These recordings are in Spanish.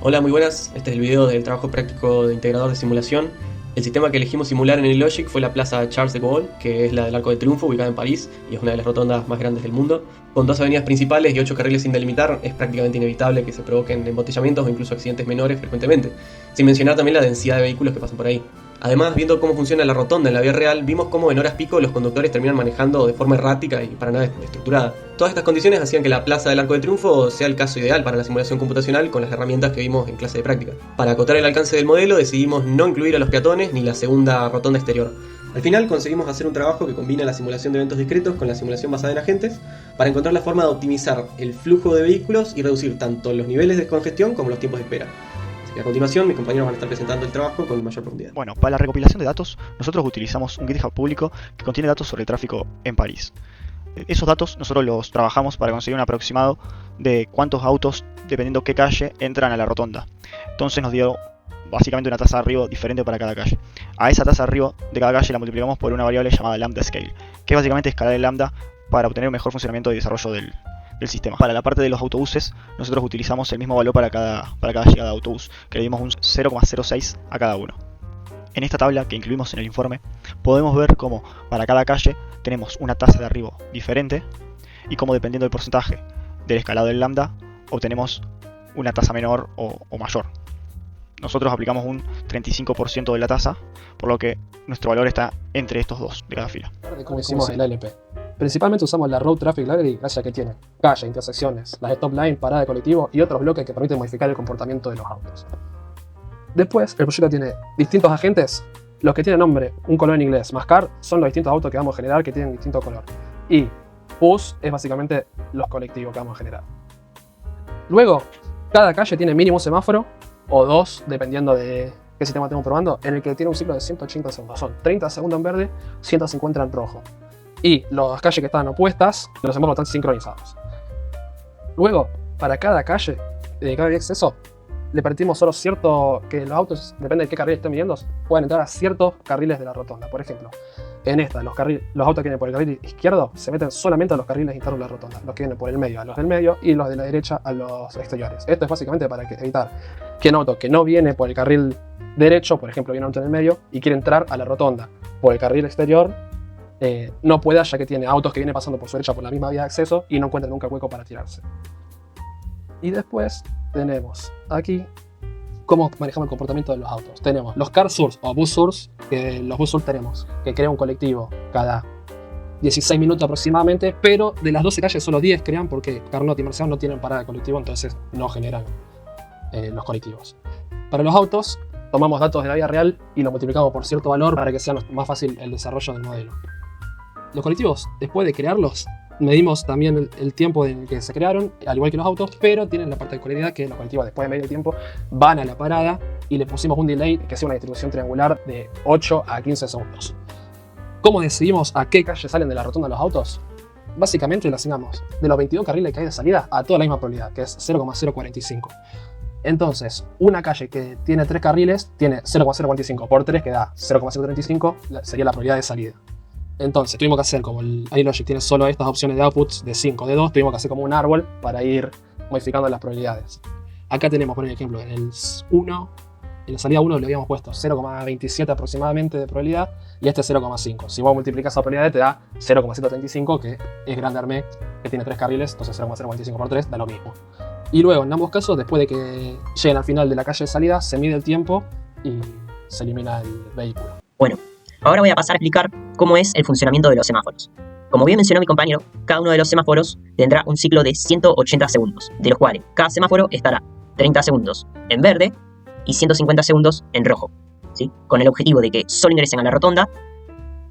Hola, muy buenas. Este es el video del trabajo práctico de integrador de simulación. El sistema que elegimos simular en el Logic fue la plaza Charles de Gaulle, que es la del Arco de Triunfo, ubicada en París, y es una de las rotondas más grandes del mundo. Con 2 avenidas principales y 8 carriles sin delimitar, es prácticamente inevitable que se provoquen embotellamientos o incluso accidentes menores frecuentemente, sin mencionar también la densidad de vehículos que pasan por ahí. Además, viendo cómo funciona la rotonda en la vida real, vimos cómo en horas pico los conductores terminan manejando de forma errática y para nada estructurada. Todas estas condiciones hacían que la plaza del Arco de Triunfo sea el caso ideal para la simulación computacional con las herramientas que vimos en clase de práctica. Para acotar el alcance del modelo decidimos no incluir a los peatones ni la segunda rotonda exterior. Al final conseguimos hacer un trabajo que combina la simulación de eventos discretos con la simulación basada en agentes para encontrar la forma de optimizar el flujo de vehículos y reducir tanto los niveles de congestión como los tiempos de espera. Y a continuación, mis compañeros van a estar presentando el trabajo con mayor profundidad. Bueno, para la recopilación de datos, nosotros utilizamos un GitHub público que contiene datos sobre el tráfico en París. Esos datos nosotros los trabajamos para conseguir un aproximado de cuántos autos, dependiendo qué calle, entran a la rotonda. Entonces nos dio básicamente una tasa de arribo diferente para cada calle. A esa tasa de arribo de cada calle la multiplicamos por una variable llamada lambda scale, que es básicamente escalar el lambda para obtener un mejor funcionamiento y desarrollo del sistema. Para la parte de los autobuses, nosotros utilizamos el mismo valor para cada llegada de autobús, que le dimos un 0,06 a cada uno. En esta tabla que incluimos en el informe, podemos ver cómo para cada calle tenemos una tasa de arribo diferente y cómo, dependiendo del porcentaje del escalado del lambda, obtenemos una tasa menor o mayor. Nosotros aplicamos un 35% de la tasa, por lo que nuestro valor está entre estos dos de cada fila. Como hicimos el LP. Principalmente usamos la Road Traffic Library gracias a que tiene calle, intersecciones, las stop line, parada de colectivo y otros bloques que permiten modificar el comportamiento de los autos. Después, el proyecto tiene distintos agentes. Los que tienen nombre, un color en inglés, más car, son los distintos autos que vamos a generar que tienen distinto color. Y bus es básicamente los colectivos que vamos a generar. Luego, cada calle tiene mínimo un semáforo, o 2, dependiendo de qué sistema estemos probando, en el que tiene un ciclo de 180 segundos. Son 30 segundos en verde, 150 en rojo. Y las calles que están opuestas, los semáforos están sincronizados. Luego, para cada calle, de cada vía de acceso, le permitimos solo cierto, que los autos, depende de qué carril estén midiendo, pueden entrar a ciertos carriles de la rotonda. Por ejemplo, en esta, los autos que vienen por el carril izquierdo se meten solamente a los carriles internos de la rotonda. Los que vienen por el medio a los del medio y los de la derecha a los exteriores. Esto es básicamente para evitar que un auto que no viene por el carril derecho, por ejemplo, viene un auto en el medio y quiere entrar a la rotonda por el carril exterior, no pueda, ya que tiene autos que vienen pasando por su derecha por la misma vía de acceso y no encuentra nunca hueco para tirarse. Y después tenemos aquí cómo manejamos el comportamiento de los autos. Tenemos los car source o bus source, que los bus source tenemos que crea un colectivo cada 16 minutos aproximadamente, pero de las 12 calles solo 10 crean porque Carnot y Mercedes no tienen parada de colectivo, entonces no generan los colectivos. Para los autos tomamos datos de la vida real y los multiplicamos por cierto valor para que sea más fácil el desarrollo del modelo. Los colectivos, después de crearlos, medimos también el tiempo en el que se crearon, al igual que los autos, pero tienen la particularidad que los colectivos, después de medir el tiempo, van a la parada y le pusimos un delay que sea una distribución triangular de 8 a 15 segundos. ¿Cómo decidimos a qué calle salen de la rotonda los autos? Básicamente le asignamos de los 22 carriles que hay de salida a toda la misma probabilidad, que es 0,045. Entonces, una calle que tiene 3 carriles tiene 0,045 por 3, que da 0,035, sería la probabilidad de salida. Entonces, tuvimos que hacer, como el iLogic tiene solo estas opciones de outputs de 5, de 2, tuvimos que hacer como un árbol para ir modificando las probabilidades. Acá tenemos, por ejemplo, en el 1, en la salida 1 le habíamos puesto 0,27 aproximadamente de probabilidad y este 0,5. Si vos multiplicas esa probabilidad te da 0,135, que es grande armé, que tiene 3 carriles, entonces 0,045 por 3 da lo mismo. Y luego, en ambos casos, después de que lleguen al final de la calle de salida, se mide el tiempo y se elimina el vehículo. Bueno, ahora voy a pasar a explicar cómo es el funcionamiento de los semáforos. Como bien mencionó mi compañero, cada uno de los semáforos tendrá un ciclo de 180 segundos, de los cuales cada semáforo estará 30 segundos en verde y 150 segundos en rojo, ¿sí? Con el objetivo de que solo ingresen a la rotonda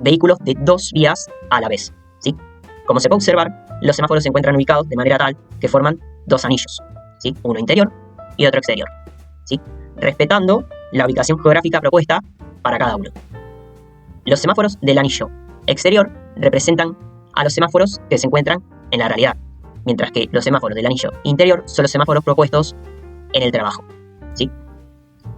vehículos de 2 vías a la vez, ¿sí? Como se puede observar, los semáforos se encuentran ubicados de manera tal que forman 2 anillos, ¿sí? Uno interior y otro exterior, ¿sí? Respetando la ubicación geográfica propuesta para cada uno. Los semáforos del anillo exterior representan a los semáforos que se encuentran en la realidad, mientras que los semáforos del anillo interior son los semáforos propuestos en el trabajo, ¿sí?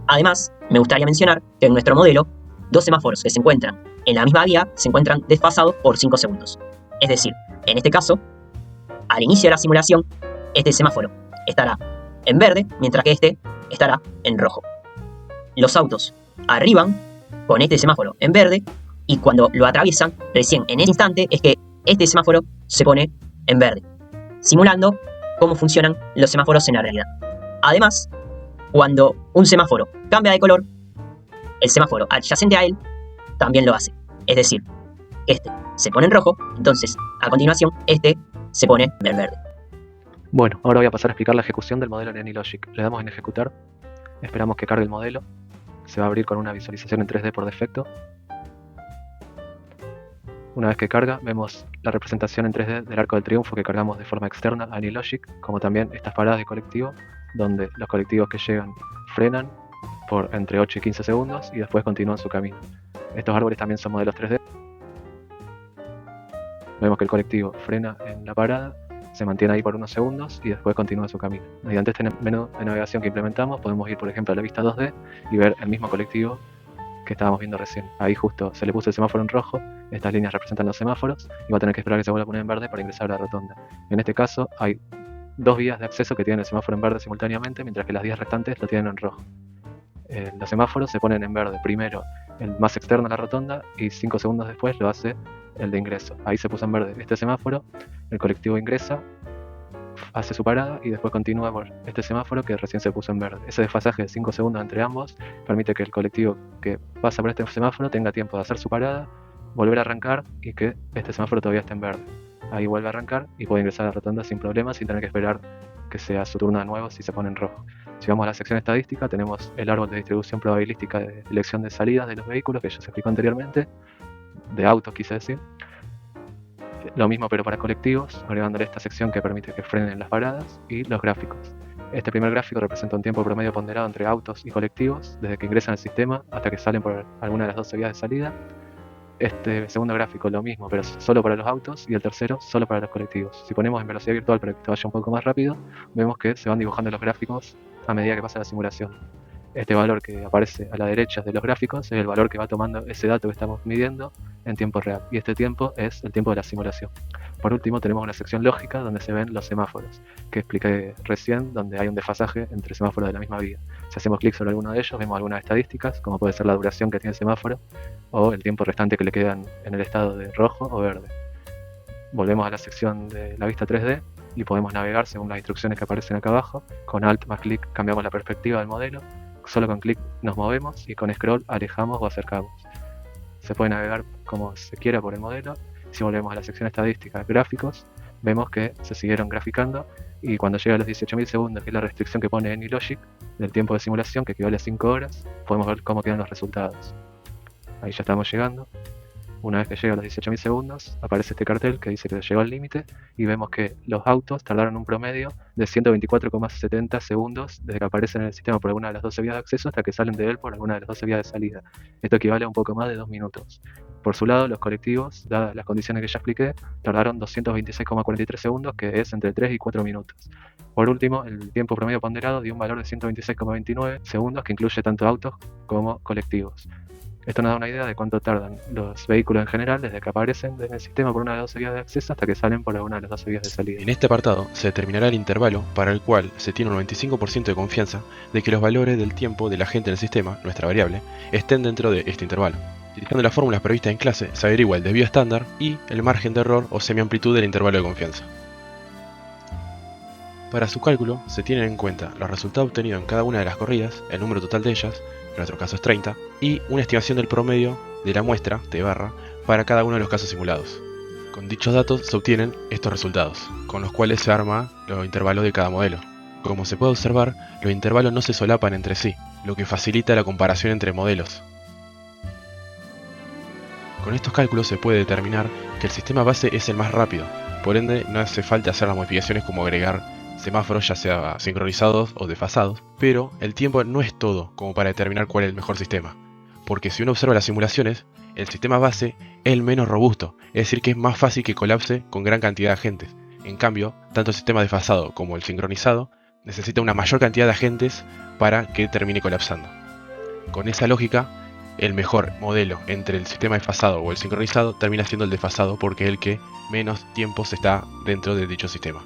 Además, me gustaría mencionar que en nuestro modelo, 2 semáforos que se encuentran en la misma vía se encuentran desfasados por 5 segundos. Es decir, en este caso, al inicio de la simulación, este semáforo estará en verde, mientras que este estará en rojo. Los autos arriban con este semáforo en verde y cuando lo atraviesan, recién en ese instante es que este semáforo se pone en verde, simulando cómo funcionan los semáforos en la realidad. Además, cuando un semáforo cambia de color, el semáforo adyacente a él también lo hace. Es decir, este se pone en rojo, entonces a continuación este se pone en verde. Bueno, ahora voy a pasar a explicar la ejecución del modelo en AnyLogic. Le damos en ejecutar, esperamos que cargue el modelo, se va a abrir con una visualización en 3D por defecto. Una vez que carga, vemos la representación en 3D del arco del triunfo que cargamos de forma externa a AnyLogic, como también estas paradas de colectivo, donde los colectivos que llegan frenan por entre 8 y 15 segundos y después continúan su camino. Estos árboles también son modelos 3D. Vemos que el colectivo frena en la parada, se mantiene ahí por unos segundos y después continúa su camino. Mediante este menú de navegación que implementamos podemos ir, por ejemplo, a la vista 2D y ver el mismo colectivo que estábamos viendo recién. Ahí justo se le puso el semáforo en rojo, estas líneas representan los semáforos y va a tener que esperar que se vuelva a poner en verde para ingresar a la rotonda. En este caso hay dos vías de acceso que tienen el semáforo en verde simultáneamente, mientras que las vías restantes lo tienen en rojo. Los semáforos se ponen en verde, primero el más externo a la rotonda y 5 segundos después lo hace el de ingreso. Ahí se puso en verde este semáforo, el colectivo ingresa, hace su parada y después continúa por este semáforo que recién se puso en verde. Ese desfasaje de 5 segundos entre ambos permite que el colectivo que pasa por este semáforo tenga tiempo de hacer su parada, volver a arrancar y que este semáforo todavía esté en verde. Ahí vuelve a arrancar y puede ingresar a la rotonda sin problemas, sin tener que esperar que sea su turno de nuevo si se pone en rojo. Si vamos a la sección estadística, tenemos el árbol de distribución probabilística de elección de salidas de los vehículos que ya se explicó anteriormente, de autos quise decir. Lo mismo pero para colectivos, agregándole esta sección que permite que frenen las paradas y los gráficos. Este primer gráfico representa un tiempo promedio ponderado entre autos y colectivos, desde que ingresan al sistema hasta que salen por alguna de las 12 vías de salida. Este segundo gráfico lo mismo, pero solo para los autos, y el tercero solo para los colectivos. Si ponemos en velocidad virtual para que esto vaya un poco más rápido, vemos que se van dibujando los gráficos a medida que pasa la simulación. Este valor que aparece a la derecha de los gráficos es el valor que va tomando ese dato que estamos midiendo en tiempo real, y este tiempo es el tiempo de la simulación. Por último tenemos una sección lógica donde se ven los semáforos, que expliqué recién, donde hay un desfasaje entre semáforos de la misma vía. Si hacemos clic sobre alguno de ellos, vemos algunas estadísticas, como puede ser la duración que tiene el semáforo, o el tiempo restante que le quedan en el estado de rojo o verde. Volvemos a la sección de la vista 3D y podemos navegar según las instrucciones que aparecen acá abajo. Con Alt más clic cambiamos la perspectiva del modelo, solo con clic nos movemos y con scroll alejamos o acercamos. Se puede navegar como se quiera por el modelo. Si volvemos a la sección estadística, gráficos, vemos que se siguieron graficando y cuando llega a los 18.000 segundos, que es la restricción que pone AnyLogic del tiempo de simulación, que equivale a 5 horas, podemos ver cómo quedan los resultados. Ahí ya estamos llegando. Una vez que llega a los 18.000 segundos, aparece este cartel que dice que llegó al límite y vemos que los autos tardaron un promedio de 124,70 segundos desde que aparecen en el sistema por alguna de las 12 vías de acceso hasta que salen de él por alguna de las 12 vías de salida. Esto equivale a un poco más de 2 minutos. Por su lado, los colectivos, dadas las condiciones que ya expliqué, tardaron 226,43 segundos, que es entre 3 y 4 minutos. Por último, el tiempo promedio ponderado dio un valor de 126,29 segundos que incluye tanto autos como colectivos. Esto nos da una idea de cuánto tardan los vehículos en general desde que aparecen en el sistema por una de las 12 vías de acceso hasta que salen por alguna de las 12 vías de salida. En este apartado se determinará el intervalo para el cual se tiene un 95% de confianza de que los valores del tiempo del agente en el sistema, nuestra variable, estén dentro de este intervalo. Utilizando las fórmulas previstas en clase, se averigua el desvío estándar y el margen de error o semiamplitud del intervalo de confianza. Para su cálculo se tienen en cuenta los resultados obtenidos en cada una de las corridas, el número total de ellas, en nuestro caso es 30, y una estimación del promedio de la muestra, T barra, para cada uno de los casos simulados. Con dichos datos se obtienen estos resultados, con los cuales se arma los intervalos de cada modelo. Como se puede observar, los intervalos no se solapan entre sí, lo que facilita la comparación entre modelos. Con estos cálculos se puede determinar que el sistema base es el más rápido, por ende no hace falta hacer las modificaciones como agregar semáforos ya sea sincronizados o desfasados, pero el tiempo no es todo como para determinar cuál es el mejor sistema, porque si uno observa las simulaciones, el sistema base es el menos robusto, es decir que es más fácil que colapse con gran cantidad de agentes. En cambio, tanto el sistema desfasado como el sincronizado necesita una mayor cantidad de agentes para que termine colapsando. Con esa lógica, el mejor modelo entre el sistema desfasado o el sincronizado termina siendo el desfasado porque es el que menos tiempo se está dentro de dicho sistema.